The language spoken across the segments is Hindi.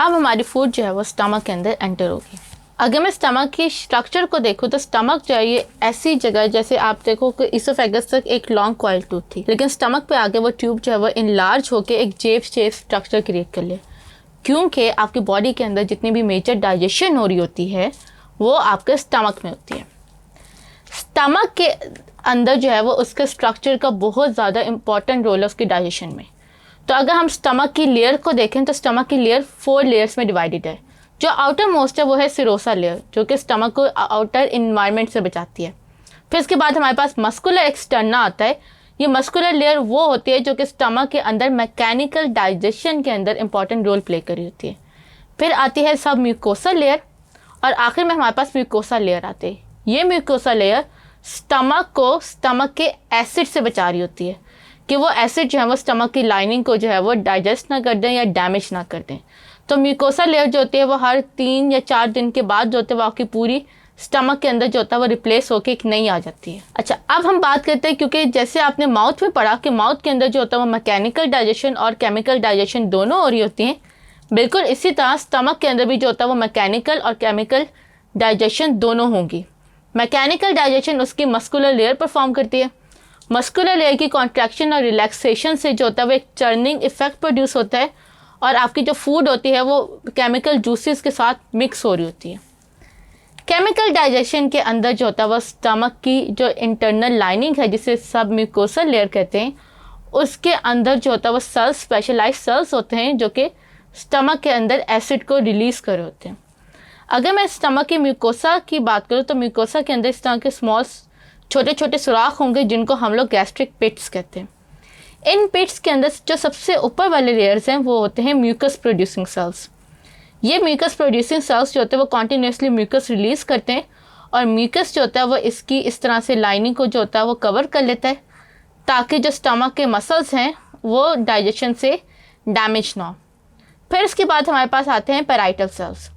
अब हमारी फूड जो है वो स्टमक के अंदर एंटर होगी। अगर मैं स्टमक की स्ट्रक्चर को देखूँ तो स्टमक जो है ये ऐसी जगह, जैसे आप देखो कि इसोफेगस तक एक लॉन्ग कॉइल टूथ थी, लेकिन स्टमक पे आगे वो ट्यूब जो है वो इनलार्ज होकर एक जेब शेप स्ट्रक्चर क्रिएट कर ले, क्योंकि आपकी बॉडी के अंदर जितनी भी मेजर डाइजेशन हो रही होती है वो आपके स्टमक में होती है। स्टमक के अंदर जो है वो उसके स्ट्रक्चर का बहुत ज़्यादा इंपॉर्टेंट रोल है उसकी डाइजेशन में। तो अगर हम स्टमक की लेयर को देखें तो स्टमक की लेयर 4 लेयर्स में डिवाइडेड है। जो आउटर मोस्ट है वो है सिरोसा लेयर, जो कि स्टमक को आउटर इन्वायरमेंट से बचाती है। फिर इसके बाद हमारे पास मस्कुलर एक्सटर्ना आता है। ये मस्कुलर लेयर वो होती है जो कि स्टमक के अंदर मैकेनिकल डाइजेशन के अंदर इंपॉर्टेंट रोल प्ले कर रही होती है। फिर आती है सब म्यूकोसा लेयर, और आखिर में हमारे पास म्यूकोसा लेयर आते हैं। ये म्यूकोसा लेयर स्टमक को स्टमक के एसिड से बचा रही होती है कि वो एसिड जो है वो स्टमक की लाइनिंग को जो है वो डाइजेस्ट ना कर दें या डैमेज ना कर दें। तो म्यूकोसा लेयर जो होती है वो हर 3 या 4 दिन के बाद जो होता है वो आपकी पूरी स्टमक के अंदर जो होता है वो रिप्लेस होकर एक नई आ जाती है। अच्छा, अब हम बात करते हैं, क्योंकि जैसे आपने माउथ में पढ़ा कि माउथ के अंदर जो होता है वो मैकेनिकल डाइजेशन और केमिकल डाइजेशन दोनों हो रही होती हैं, बिल्कुल इसी तरह स्टमक के अंदर भी जो होता है वो मैकेनिकल और केमिकल डाइजेशन दोनों होंगी। मैकेनिकल डाइजेशन उसकी मस्कुलर लेयर परफॉर्म करती है। मस्कुलर लेयर की कॉन्ट्रैक्शन और रिलैक्सेशन से जो होता है वो एक चर्निंग इफेक्ट प्रोड्यूस होता है, और आपकी जो फूड होती है वो केमिकल जूसेस के साथ मिक्स हो रही होती है। केमिकल डाइजेशन के अंदर जो होता है वो स्टमक की जो इंटरनल लाइनिंग है, जिसे सब म्यूकोसल लेयर कहते हैं, उसके अंदर जो होता है वो सेल्स, स्पेशलाइज्ड सेल्स होते हैं जो कि स्टमक के अंदर एसिड को रिलीज़ कर रहे होते हैं। अगर मैं स्टमक की म्यूकोसा की बात करूँ तो म्यूकोसा के अंदर इस तरह के स्मॉल छोटे छोटे सुराख होंगे जिनको हम लोग गैस्ट्रिक पिट्स कहते हैं। इन पिट्स के अंदर जो सबसे ऊपर वाले लेयर्स हैं वो होते हैं म्यूकस प्रोड्यूसिंग सेल्स। ये म्यूकस प्रोड्यूसिंग सेल्स जो होते हैं वो कॉन्टीन्यूसली म्यूकस रिलीज़ करते हैं, और म्यूकस जो होता है वो इसकी इस तरह से लाइनिंग को जो होता है वो कवर कर लेता है, ताकि जो स्टमक के मसल्स हैं वो डाइजेशन से डैमेज ना हो। फिर इसके बाद हमारे पास आते हैं parietal cells.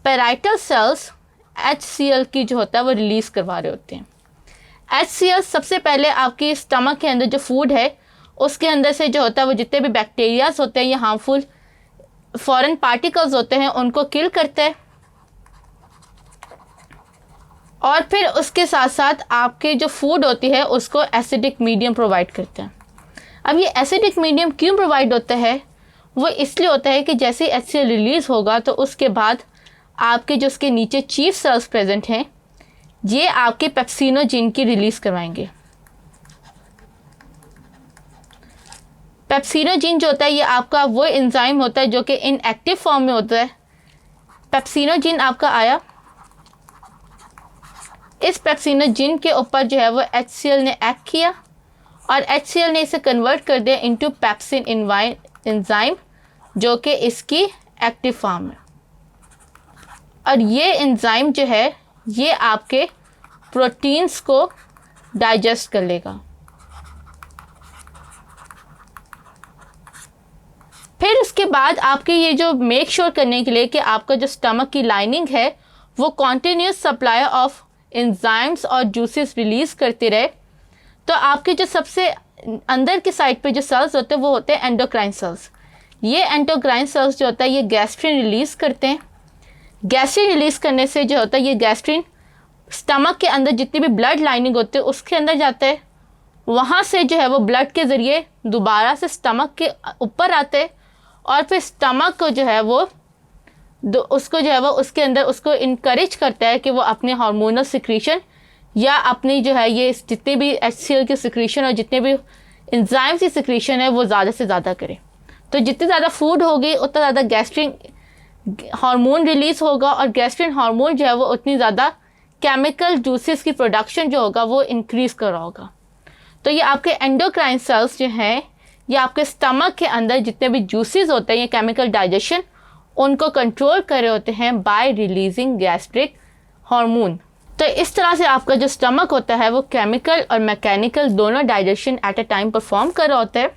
Parietal cells HCl की जो होता है वो रिलीज़ करवा रहे होते हैं। HCl सबसे पहले आपकी स्टमक के अंदर जो फूड है उसके अंदर से जो होता है वो जितने भी बैक्टीरियाज होते हैं या हार्मफुल फॉरेन पार्टिकल्स होते हैं उनको किल करते हैं, और फिर उसके साथ साथ आपके जो फूड होती है उसको एसिडिक मीडियम प्रोवाइड करते हैं। अब ये एसिडिक मीडियम क्यों प्रोवाइड होता है? वो इसलिए होता है कि जैसे ही HCl रिलीज़ होगा तो उसके बाद आपके जो उसके नीचे चीफ सेल्स प्रेजेंट हैं ये आपके पेप्सिनोजिन की रिलीज़ करवाएंगे। पेप्सिनोजिन जो होता है ये आपका वो एंजाइम होता है जो कि इनएक्टिव फॉर्म में होता है। पेप्सिनोजिन आपका आया, इस पेप्सिनोजिन के ऊपर जो है वो HCl ने एक्ट किया, और HCl ने इसे कन्वर्ट कर दिया इनटू पेप्सिन एंजाइम जो कि इसकी एक्टिव फॉर्म है। और ये एंजाइम जो है ये आपके प्रोटीन्स को डाइजेस्ट कर लेगा। फिर उसके बाद आपके ये जो मेक श्योर करने के लिए कि आपका जो स्टमक की लाइनिंग है वो कॉन्टीन्यूस सप्लाई ऑफ एंजाइम्स और जूसेस रिलीज़ करते रहे, तो आपके जो सबसे अंदर की साइड पे जो सेल्स होते हैं वो होते हैं एंडोक्राइन सेल्स। ये एंडोक्राइन सेल्स जो होता है ये गैस्ट्रिन रिलीज़ करते हैं। गैस्ट्रिन रिलीज़ करने से जो होता है ये गैस्ट्रिन स्टमक के अंदर जितनी भी ब्लड लाइनिंग होती है उसके अंदर जाता है, वहाँ से जो है वो ब्लड के ज़रिए दोबारा से स्टमक के ऊपर आते हैं, और फिर स्टमक को जो है वो उसको जो है वो उसके अंदर उसको इनकरेज करता है कि वो अपने हार्मोनल सिक्रीशन या अपनी जो है ये जितने भी HCl की सिक्रीशन और जितने भी एंजाइम्स की सिक्रीशन है वो ज़्यादा से ज़्यादा करे। तो जितनी ज़्यादा फूड होगी उतना ज़्यादा गैस्ट्रिन हार्मोन रिलीज़ होगा, और गैस्ट्रिन हार्मोन जो है वो उतनी ज़्यादा केमिकल जूसेस की प्रोडक्शन जो होगा वो इंक्रीज़ कर रहा होगा। तो ये आपके एंडोक्राइन सेल्स जो हैं ये आपके स्टमक के अंदर जितने भी जूसेस होते हैं या केमिकल डाइजेशन उनको कंट्रोल कर रहे होते हैं बाय रिलीजिंग गैस्ट्रिक हार्मोन। तो इस तरह से आपका जो स्टमक होता है वो केमिकल और मैकेनिकल दोनों digestion at a time perform कर रहा होता है,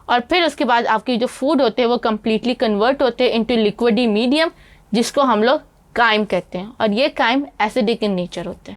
और फिर उसके बाद आपकी जो फूड होते हैं वो कम्प्लीटली कन्वर्ट होते हैं इनटू लिक्विडी मीडियम जिसको हम लोग काइम कहते हैं, और ये काइम एसिडिक इन नेचर होते हैं।